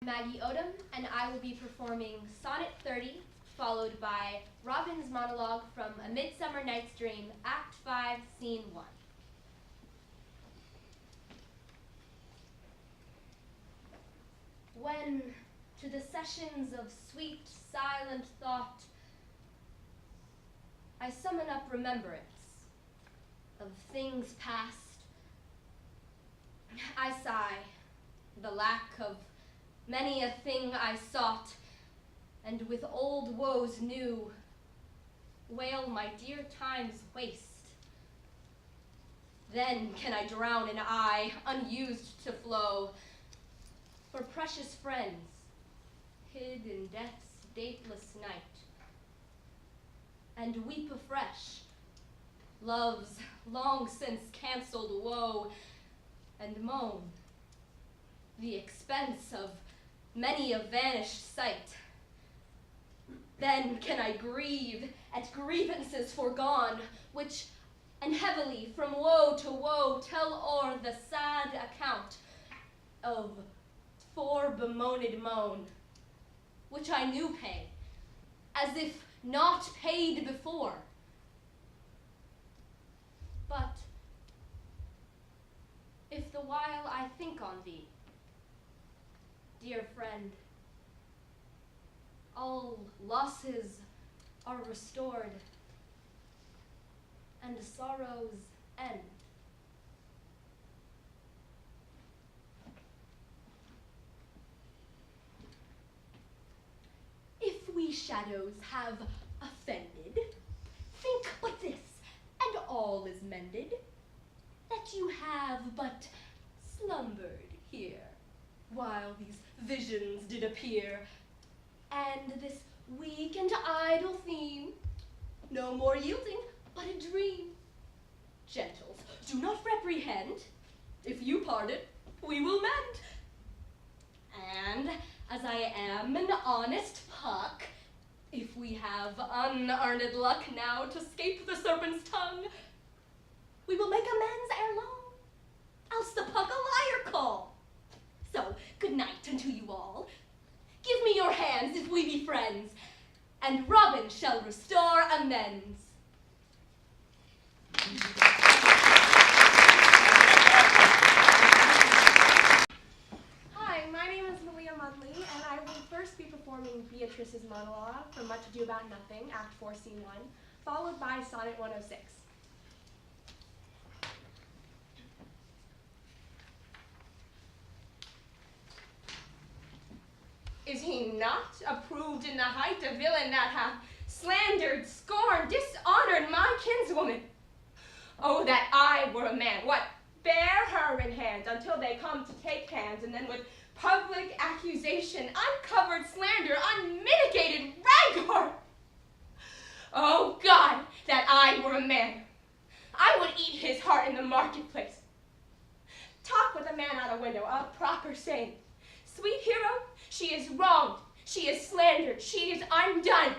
Maggie Odom, and I will be performing Sonnet 30, followed by Robin's monologue from A Midsummer Night's Dream, Act 5, Scene 1. When, to the sessions of sweet, silent thought, I summon up remembrance of things past, I sigh the lack of many a thing I sought, and with old woes new, wail my dear time's waste. Then can I drown an eye unused to flow, for precious friends hid in death's dateless night, and weep afresh love's long since cancelled woe, and moan the expense of many a vanished sight. Then can I grieve at grievances forgone, which, and heavily from woe to woe, tell o'er the sad account of fore bemoaned moan, which I knew pay, as if not paid before. But if the while I think on thee, dear friend, all losses are restored, and sorrows end. If we shadows have offended, think but this, and all is mended, that you have but slumbered here, while these visions did appear, and this weak and idle theme, no more yielding, but a dream. Gentles, do not reprehend. If you pardon, we will mend. And as I am an honest puck, if we have unearned luck now to scape the serpent's tongue, we will make amends ere long, else the puck a liar call. So, good night unto you all. Give me your hands if we be friends, and Robin shall restore amends. Hi, my name is Malia, and I will first be performing Beatrice's monologue from Much Ado About Nothing, Act 4, Scene 1, followed by Sonnet 106. Is he not approved in the height a villain that hath slandered, scorned, dishonored my kinswoman? Oh, that I were a man! What, bear her in hand until they come to take hands, and then with public accusation, uncovered slander, unmitigated rancor! Oh, God, that I were a man! I would eat his heart in the marketplace. Talk with a man out a window, a proper saying. Sweet hero, she is wronged, she is slandered, she is undone.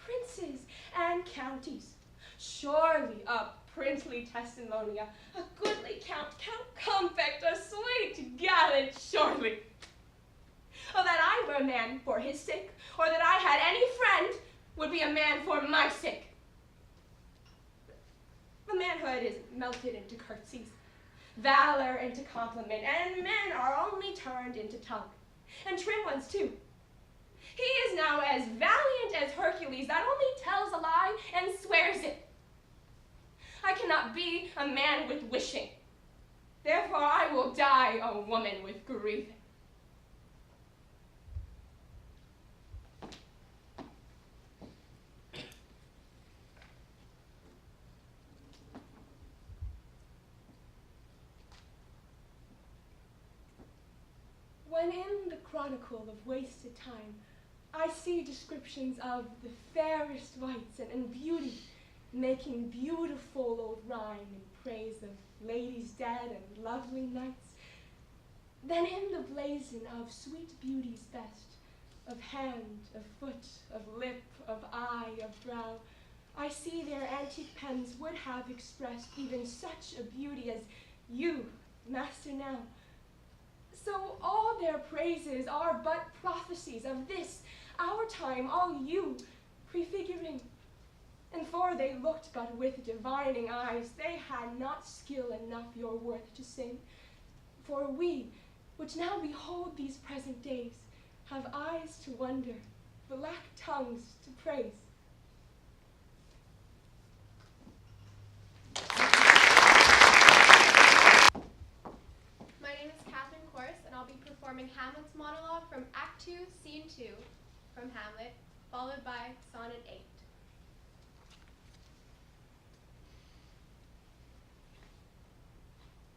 Princes and counties, surely a princely Testimonia, a goodly Count Comfect, a sweet gallant surely. Oh, that I were a man for his sake, or that I had any friend would be a man for my sake. The manhood is melted into curtsies, valor into compliment, and men are only turned into tongue, and trim ones too. He is now as valiant as Hercules that only tells a lie and swears it. I cannot be a man with wishing, therefore I will die a woman with grieving. When in the chronicle of wasted time, I see descriptions of the fairest wights and beauty, making beautiful old rhyme in praise of ladies dead and lovely knights, then in the blazon of sweet beauty's best, of hand, of foot, of lip, of eye, of brow, I see their antique pens would have expressed even such a beauty as you, master now, So all their praises are but prophecies of this, our time, all you, prefiguring. And for they looked but with divining eyes, they had not skill enough your worth to sing. For we, which now behold these present days, have eyes to wonder, black tongues to praise. My name is Katherine and I'll be performing Hamlet's monologue from Act 2, Scene 2 from Hamlet, followed by Sonnet 8.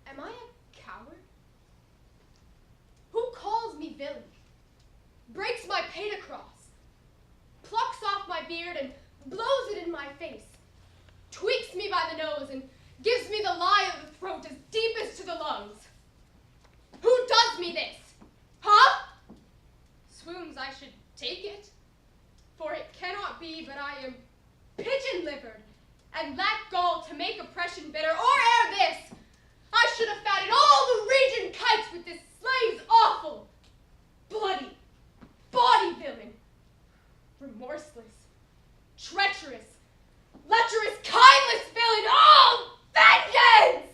Am I a coward? Who calls me villain? Breaks my paint across, plucks off my beard and blows it in my face, tweaks me by the nose and gives me the lie of the throat as deep as to the lungs. Who does me this? Huh? Swoons I should take it, for it cannot be but I am pigeon-livered, and lack gall to make oppression bitter, or ere this, I should have fatted all the region kites with this slave's awful, bloody, bawdy villain, remorseless, treacherous, lecherous, kindless villain, all vengeance!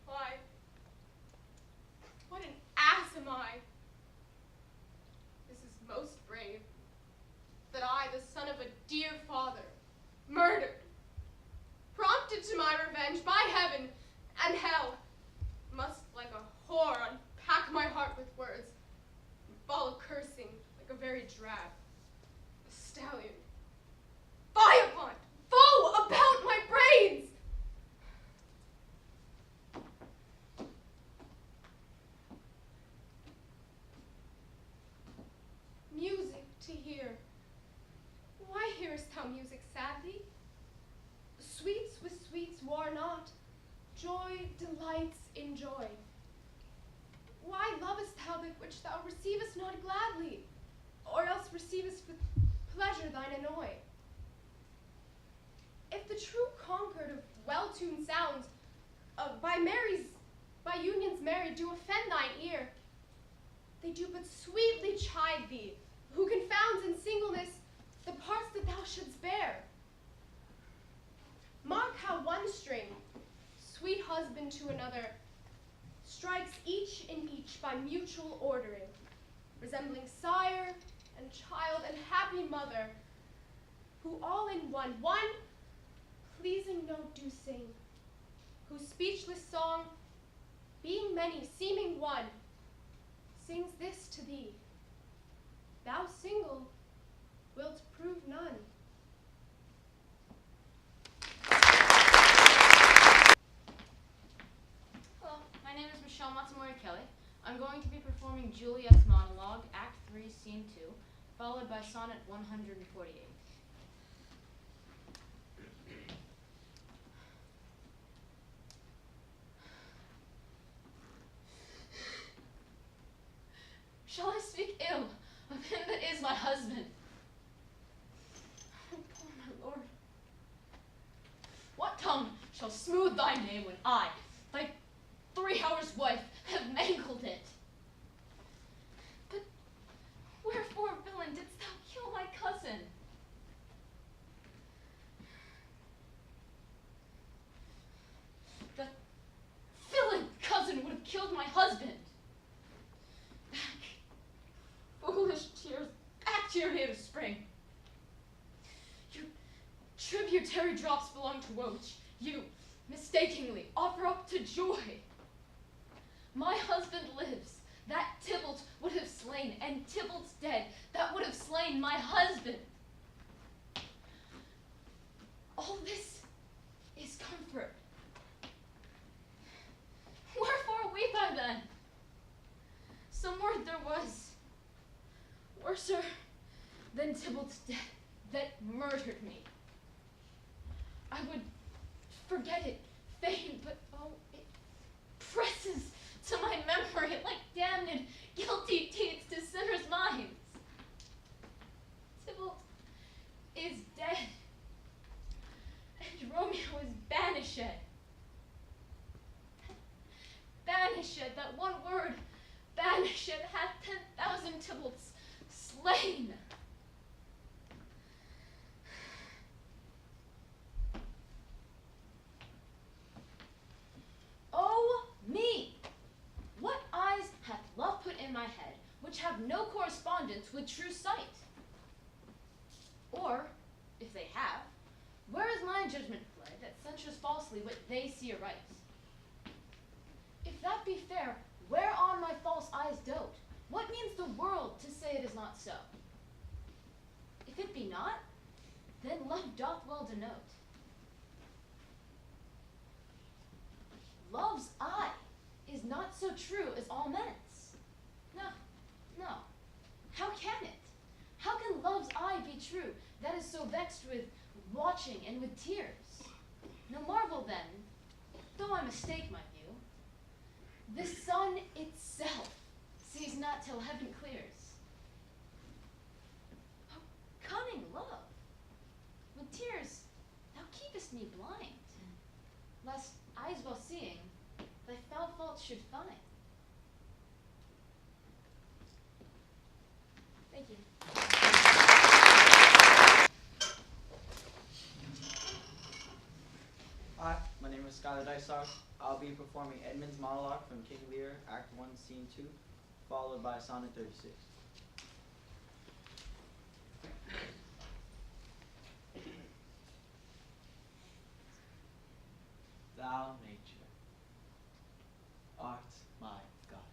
Why, what an ass am I? This is most brave, that I, the son of a dear father, murdered, prompted to my revenge by heaven and hell, must like a whore unpack my heart with words, and fall a-cursing like a very drab, a stallion. Fie upon, foe about my brains! Music to hear. Why hearest thou music sadly? Sweets with sweets war not, joy delights in joy. Why lovest thou that which thou receivest not gladly, or else receivest with pleasure thine annoy? If the true concord of well-tuned sounds, by unions married, do offend thine ear, they do but sweetly chide thee, who confounds in singleness the parts that thou shouldst bear. Mark how one string, sweet husband to another, strikes each in each by mutual ordering, resembling sire and child and happy mother, who all in one pleasing note do sing, whose speechless song, being many, seeming one, sings this to thee: thou single wilt prove none. Hello, my name is Matsumori-Kelly. I'm going to be performing Juliet's monologue, Act 3, Scene 2, followed by Sonnet 148. Shall I speak ill of him that is my husband? Oh, poor my lord. What tongue shall smooth thy name when I, thy 3 hours' wife, have mangled it? But wherefore, villain, didst thou kill my cousin? The villain cousin would have killed my husband. Foolish tears, back to your native spring. Your tributary drops belong to Woach. You, mistakenly, offer up to joy. My husband lives, that Tybalt would have slain, and Tybalt's dead, that would have slain my husband. All this is comfort. Wherefore weep I then? Some word there was, worser than Tybalt's death, that murdered me. I would forget it fain, but oh, it presses to my memory like damned, guilty deeds to sinners' minds. Tybalt is dead, and Romeo is banished. slain. Oh me! What eyes hath love put in my head, which have no correspondence with true sight? Or, if they have, where is my judgment fled that censures falsely what they see aright? If that be fair, whereon my false eyes dote, what means the world to say it is not so? If it be not, then love doth well denote. Love's eye is not so true as all men's. No, no. How can it? How can love's eye be true, that is so vexed with watching and with tears? No marvel then, though I mistake my view, the sun itself sees not till heaven clears. Oh, cunning love, with tears thou keepest me blind, lest eyes well seeing thy foul faults should find. Thank you. Hi, my name is Skylar Dysarz. I'll be performing Edmund's monologue from King Lear, Act 1, Scene 2, followed by Sonnet 36. Thou, nature, art my goddess.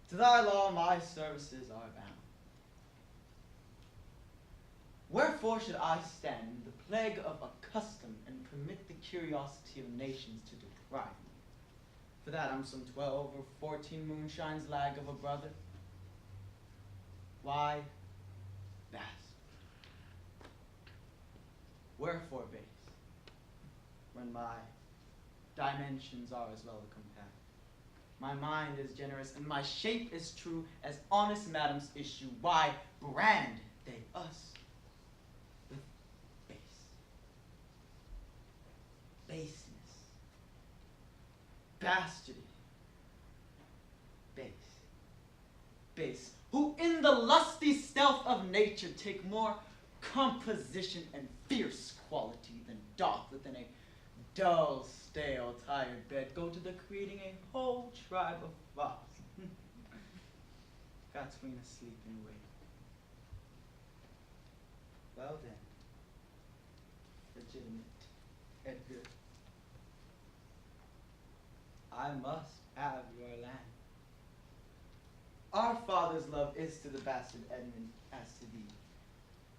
To thy law my services are bound. Wherefore should I stand in the plague of a custom and permit the curiosity of nations to deprive me? For that I'm some 12 or 14 moonshines lag of a brother. Why, bastard? Wherefore base, when my dimensions are as well compact? My mind is generous and my shape is true as honest madams issue. Why brand they us with base? Baseness, bastardy, base, base, who in the lusty stealth of nature take more composition and fierce quality than doth within a dull, stale, tired bed go to the creating a whole tribe of frogs. Katherine asleep and wake. Well then, legitimate Edgar, I must have your land. Our father's love is to the bastard Edmund as to thee.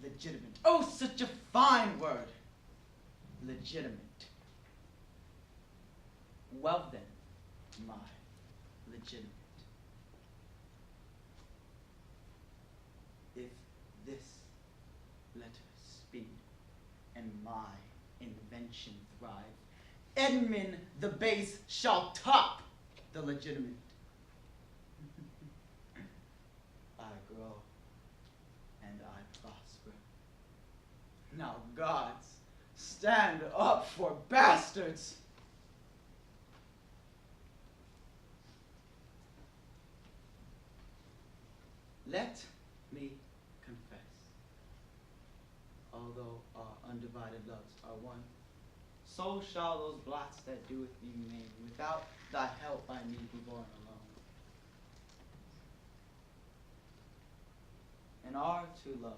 Legitimate. Oh, such a fine word. Legitimate. Well then, my legitimate. If this letter speed and my invention thrive, Edmund the base shall top the legitimate. I grow and I prosper. Now gods, stand up for bastards! Let me confess, although our undivided loves are one, so shall those blots that doeth me remain. Without thy help I need be born alone. In our two loves,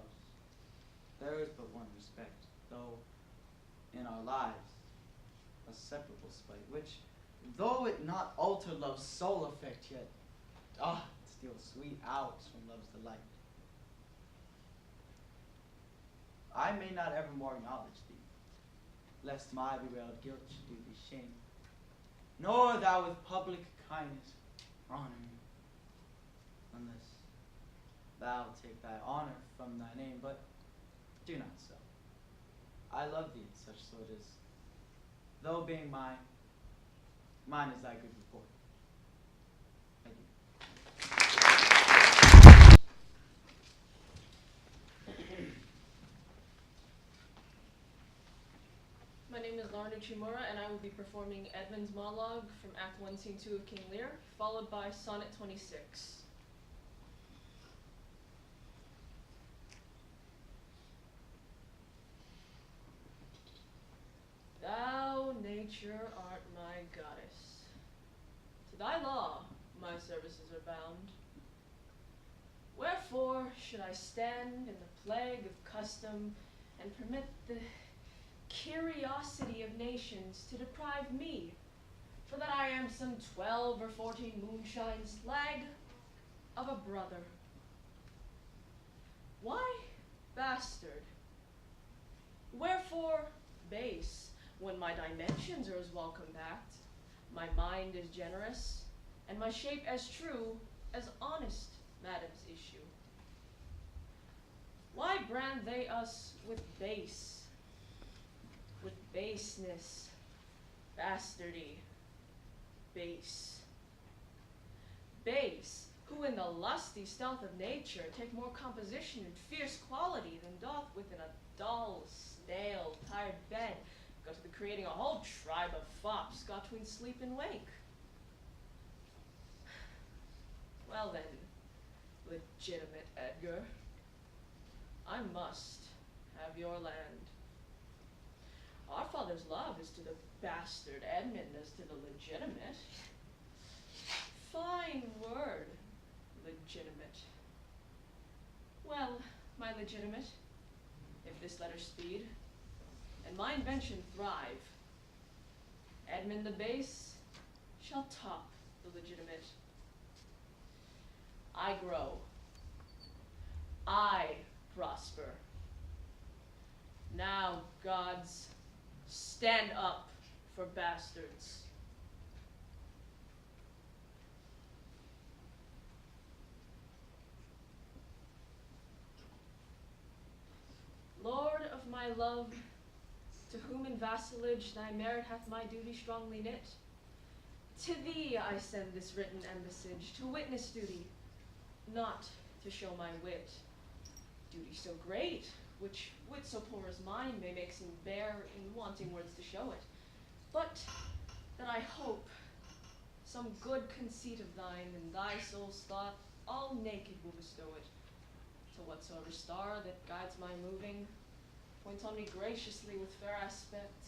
there is but one respect, though in our lives a separable spite, which, though it not alter love's sole effect, yet steal sweet hours from love's delight. I may not evermore acknowledge thee, lest my bewailed guilt should do thee shame, nor thou with public kindness honor me, unless thou take thy honor from thy name, but do not so. I love thee in such sort as, though being mine is thy good report. Adieu. My name is Lawhorn Uchimura, and I will be performing Edmund's monologue from Act 1, Scene 2 of King Lear, followed by Sonnet 26. nature art my goddess. To thy law my services are bound. Wherefore should I stand in the plague of custom and permit the curiosity of nations to deprive me, for that I am some 12 or 14 moonshine slag, of a brother? Why bastard? Wherefore base, when my dimensions are as well compact, my mind as generous, and my shape as true as honest madam's issue? Why brand they us with base, with baseness, bastardy, base? Base, who in the lusty stealth of nature take more composition and fierce quality than doth within a dull, stale, tired bed, go to the creating a whole tribe of fops got tween sleep and wake. Well then, legitimate Edgar, I must have your land. Our father's love is to the bastard Edmund as to the legitimate. Fine word, legitimate. Well, my legitimate, if this letter speed, and my invention thrive, Edmund the base shall top the legitimate. I grow. I prosper. Now, gods, stand up for bastards. Lord of my love, to whom in vassalage thy merit hath my duty strongly knit, to thee I send this written embassage, to witness duty, not to show my wit. Duty so great, which wit so poor as mine may make seem bare in wanting words to show it, but that I hope some good conceit of thine in thy soul's thought all naked will bestow it, till whatsoever star that guides my moving points on me graciously with fair aspect,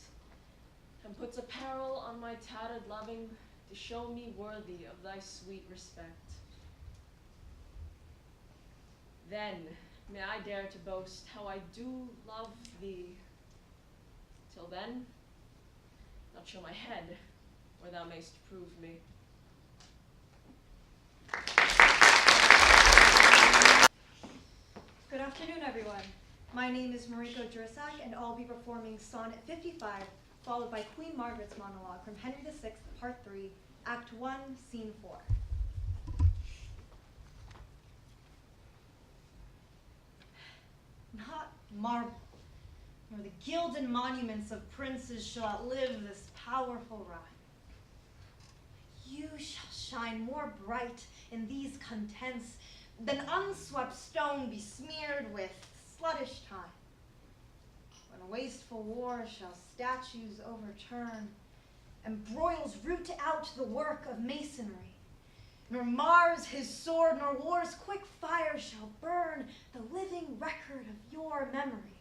and puts apparel on my tattered loving to show me worthy of thy sweet respect. Then may I dare to boast how I do love thee. Till then, not show my head where thou mayst prove me. Good afternoon, everyone. My name is Mariko Jurcsak, and I'll be performing Sonnet 55, followed by Queen Margaret's monologue from Henry VI, Part 3, Act 1, Scene 4. Not marble, nor the gilded monuments of princes shall outlive this powerful rhyme. You shall shine more bright in these contents than unswept stone besmeared with sluttish time. When wasteful war shall statues overturn, and broils root out the work of masonry, nor Mars his sword, nor war's quick fire shall burn the living record of your memory.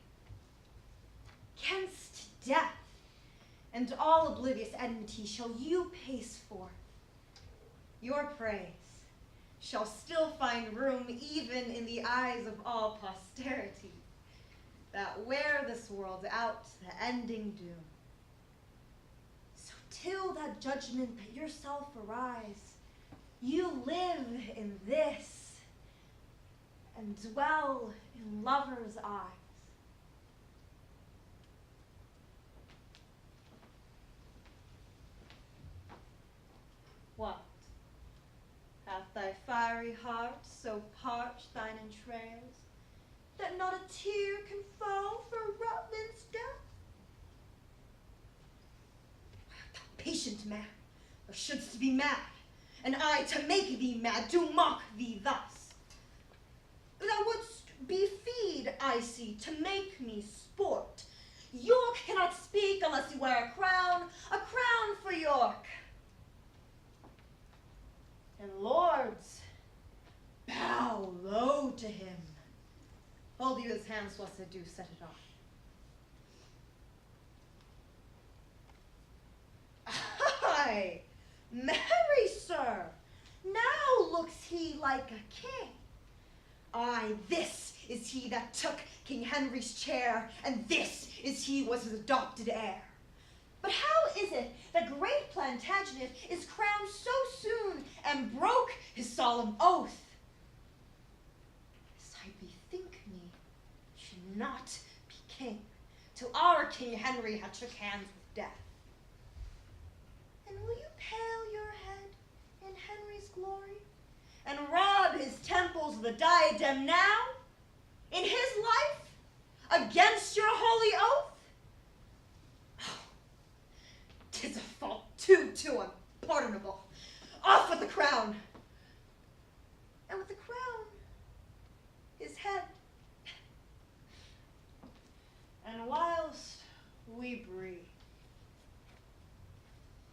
'Gainst death and all oblivious enmity shall you pace forth. Your praise shall still find room even in the eyes of all posterity, that wear this world out to the ending doom. So till that judgment that yourself arise, you live in this and dwell in lovers' eyes. What? Hath thy fiery heart so parched thine entrails that not a tear can fall for Rutland's death? Thou patient man, thou shouldst be mad, and I, to make thee mad, do mock thee thus. Thou wouldst be feed, I see, to make me sport. York cannot speak unless he wear a crown for York. And lords, bow low to him. Hold you his hands whilst I do set it off. like a king. Aye, this is he that took King Henry's chair, and this is he was his adopted heir. But how is it that great Plantagenet is crowned so soon and broke his solemn oath? As I bethink me, should not be king till our King Henry had shook hands with death. And will you pale your head in Henry's glory and rob his temples of the diadem now, in his life, against your holy oath? Oh, 'tis a fault too unpardonable. Off with the crown, and with the crown, his head. And whilst we breathe,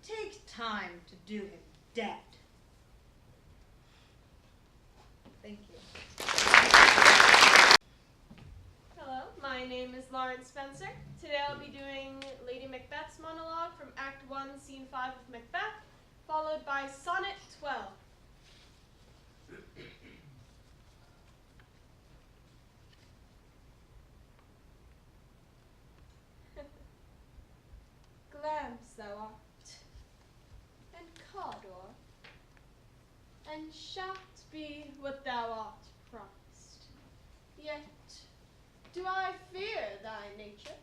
take time to do him dead. Thank you. Hello, my name is Lauren Spencer. Today I'll be doing Lady Macbeth's monologue from Act 1, Scene 5 of Macbeth, followed by Sonnet 12. Glams thou art, and Cawdor, and shalt be what thou art promised. Yet do I fear thy nature.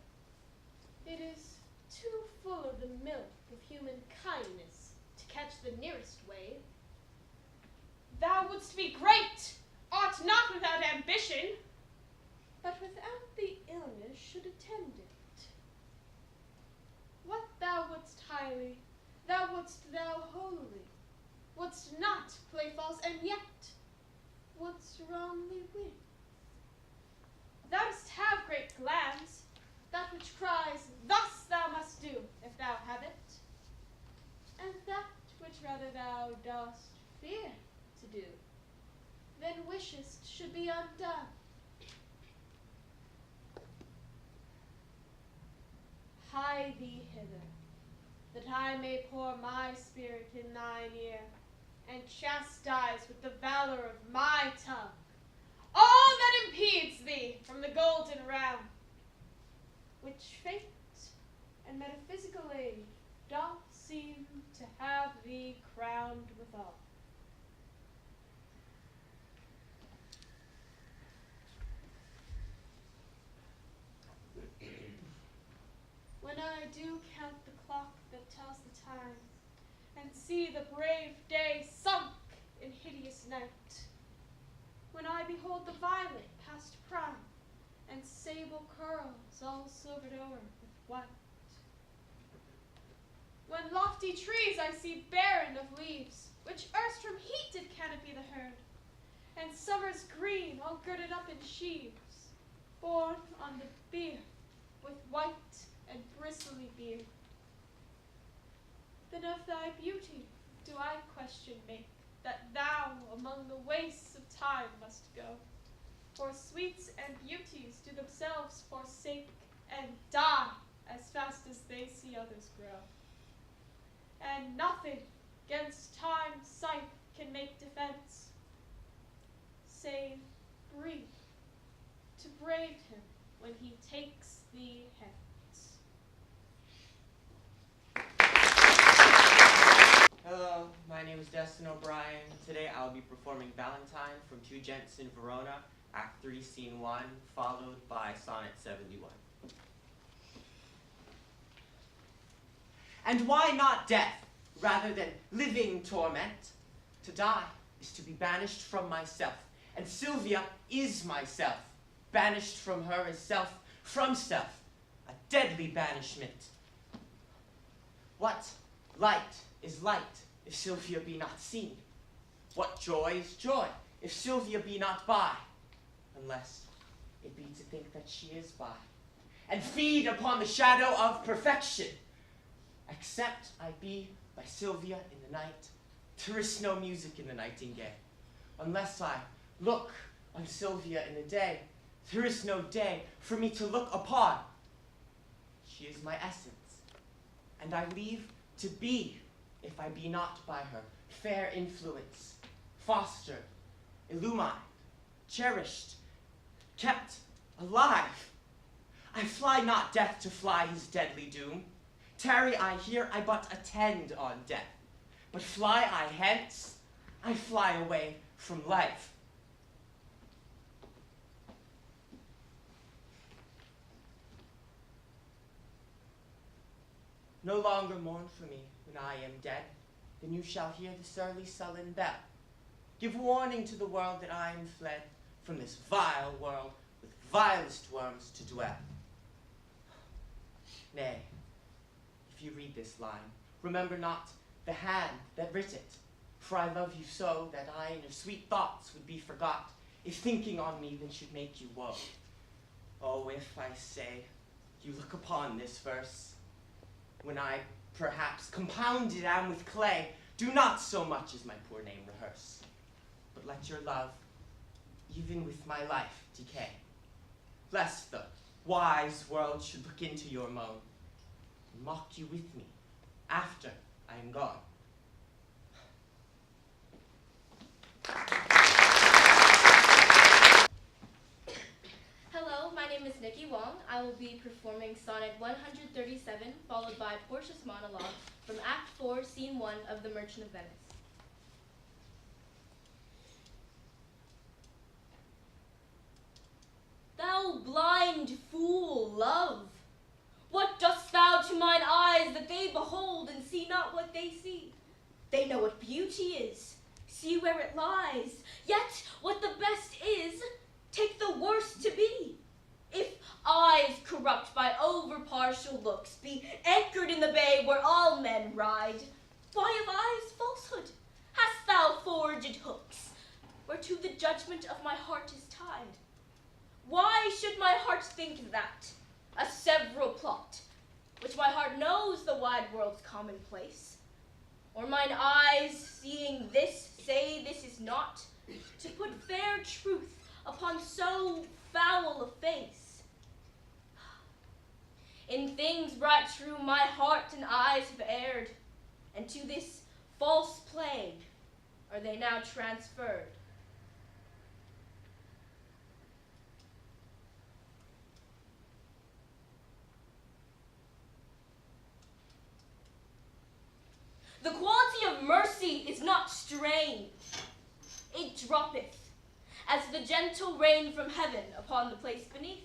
It is too full of the milk of human kindness to catch the nearest wave. Thou wouldst be great, art not without ambition, but without the illness should attend it. What thou wouldst highly, thou wouldst thou wholly, wouldst not play false, and yet wouldst wrongly win. Thou dost have great glams, that which cries, thus thou must do, if thou have it, and that which rather thou dost fear to do, than wishest should be undone. Hie thee hither, that I may pour my spirit in thine ear, and chastise with the valor of my tongue all that impedes thee from the golden round, which fate and metaphysical aid doth seem to have thee crowned withal. When I do count the clock that tells the time, and see the brave day sunk in hideous night, when I behold the violet past prime, and sable curls all silvered o'er with white, when lofty trees I see barren of leaves, which erst from heat did canopy the herd, and summer's green all girded up in sheaves, borne on the bier with white and bristly beard. Then of thy beauty do I question make, that thou among the wastes of time must go. For sweets and beauties do themselves forsake, and die as fast as they see others grow. And nothing gainst time's sight can make defense, save breathe to brave him when he takes thee hence. Hello, my name is Destyn O'Brien. Today I'll be performing Valentine from Two Gents in Verona, Act 3, Scene 1, followed by Sonnet 71. And why not death, rather than living torment? To die is to be banished from myself, and Sylvia is myself. Banished from her is self from self, a deadly banishment. What light is light if Sylvia be not seen? What joy is joy if Sylvia be not by? Unless it be to think that she is by, and feed upon the shadow of perfection. Except I be by Sylvia in the night, there is no music in the nightingale. Unless I look on Sylvia in the day, there is no day for me to look upon. She is my essence, and I leave to be if I be not by her fair influence, fostered, illumined, cherished, kept alive. I fly not death to fly his deadly doom. Tarry I here, I but attend on death. But fly I hence, I fly away from life. No longer mourn for me when I am dead, then you shall hear the surly sullen bell. Give warning to the world that I am fled from this vile world with vilest worms to dwell. Nay, if you read this line, remember not the hand that writ it, for I love you so that I in your sweet thoughts would be forgot, if thinking on me then should make you woe. Oh, if I say, you look upon this verse, when I perhaps compounded am with clay, do not so much as my poor name rehearse, but let your love, even with my life, decay, lest the wise world should look into your moan, and mock you with me after I am gone. Hello, my name is Nikki Wong. I will be performing Sonnet 137, followed by Portia's monologue from Act 4, Scene 1 of The Merchant of Venice. Thou blind fool, love, what dost thou to mine eyes that they behold and see not what they see? They know what beauty is, see where it lies, yet what the best is, take the worst to be. If eyes corrupt by over-partial looks be anchored in the bay where all men ride, why of eyes falsehood? Hast thou forged hooks, whereto the judgment of my heart is tied? Why should my heart think that, a several plot, which my heart knows the wide world's commonplace? Or mine eyes, seeing this, say this is not, to put fair truth upon so foul a face? In things right true my heart and eyes have erred, and to this false plague are they now transferred. The quality of mercy is not strange. It droppeth, as the gentle rain from heaven upon the place beneath.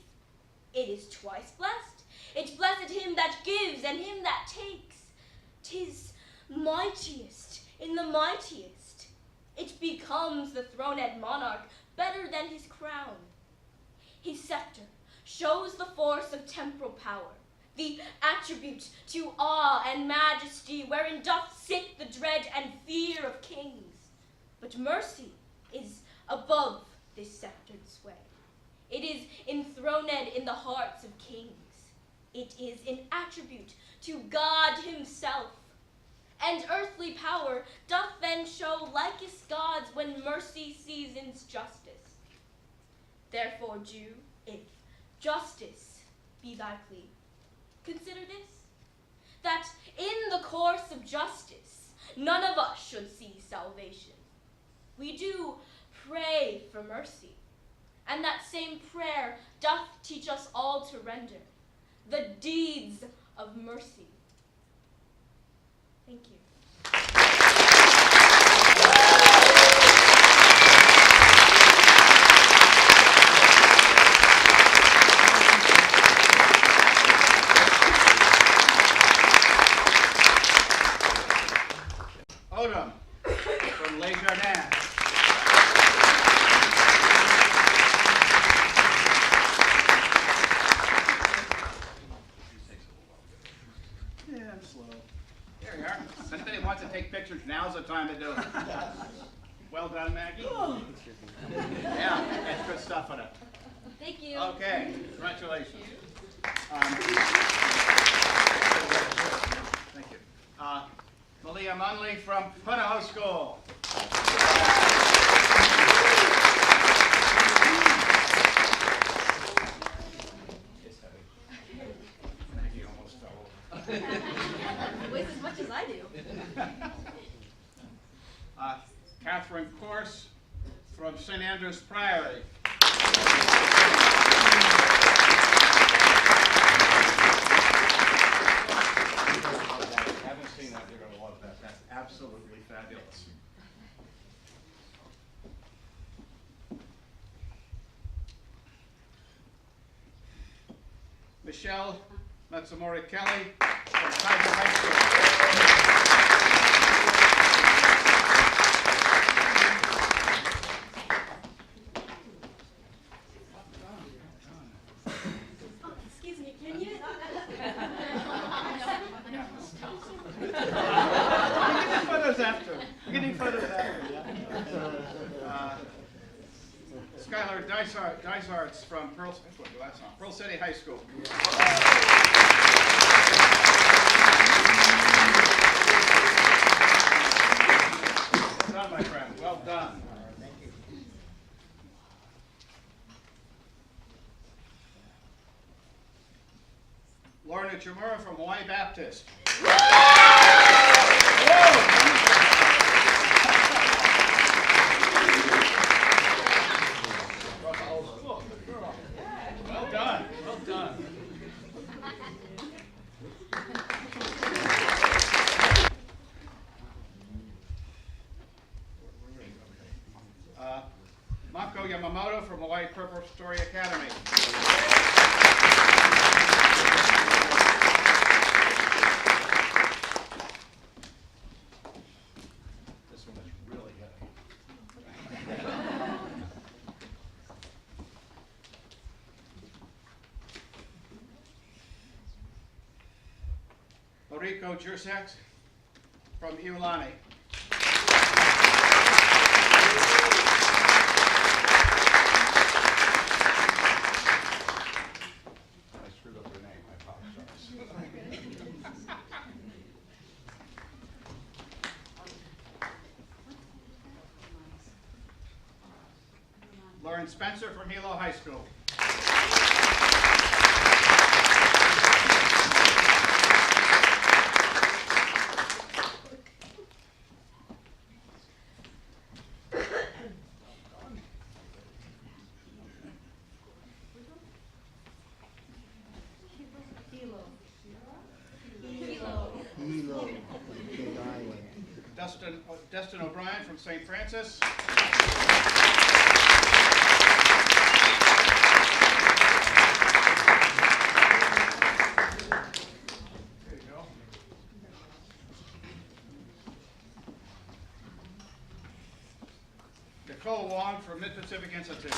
It is twice blessed. It blessed him that gives and him that takes. 'Tis mightiest in the mightiest. It becomes the throned monarch better than his crown. His scepter shows the force of temporal power, the attribute to awe and majesty wherein doth sit the dread and fear of kings. But mercy is above this sceptred sway. It is enthroned in the hearts of kings. It is an attribute to God himself. And earthly power doth then show likest God's when mercy seasons justice. Therefore, Jew, if justice be thy plea, consider this, that in the course of justice, none of us should see salvation. We do pray for mercy, and that same prayer doth teach us all to render the deeds of mercy. Thank you. Odom from Les Jardin. Yeah, I'm slow. Here we are. If anybody wants to take pictures, now's the time to do it. Well done, Maggie. Yeah, that's good stuff on it. Thank you. Okay, congratulations. Thank you. Malia Munley from Punahou School. Maggie almost fell over. Weighs as much as I do. Katherine Course from St. Andrew's Priory. Haven't seen that, you're going to love that. That's absolutely fabulous. Michelle Matsumori-Kelly from Kaiser High School. Excuse me, can you? We're getting photos after. Yeah. Skylar Dysarz from Pearl City High School. Well done, my friend. Well done. Thank you. Lauren Uchimura from Hawaii Baptist. Well done. Well done. Mako Yamamoto from Hawaii Preparatory Academy. This one is really heavy. Mariko Jurcsak from Iolani. I screwed up her name, I apologize. Lauren Spencer from Hilo High School. Hilo. Destyn O'Brien from St. Francis. There you go. Nicole Wong from Mid-Pacific Institute.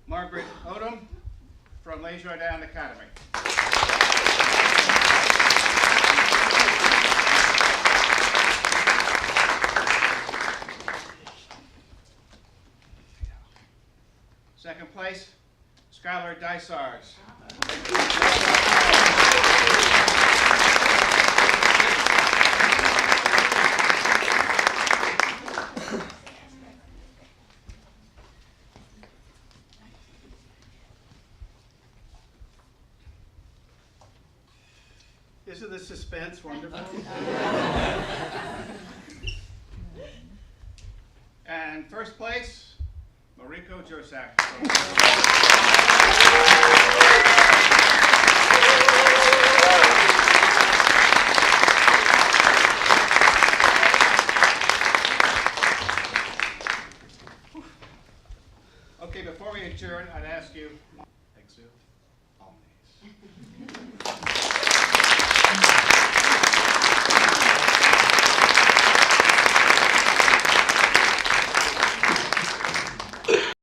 Margaret Odom from Jardin Academy. Second place, Skylar Dysarz. Isn't the suspense wonderful? And first place, Mariko Jurcsak. Okay, before we adjourn, I'd ask you, exude omnes.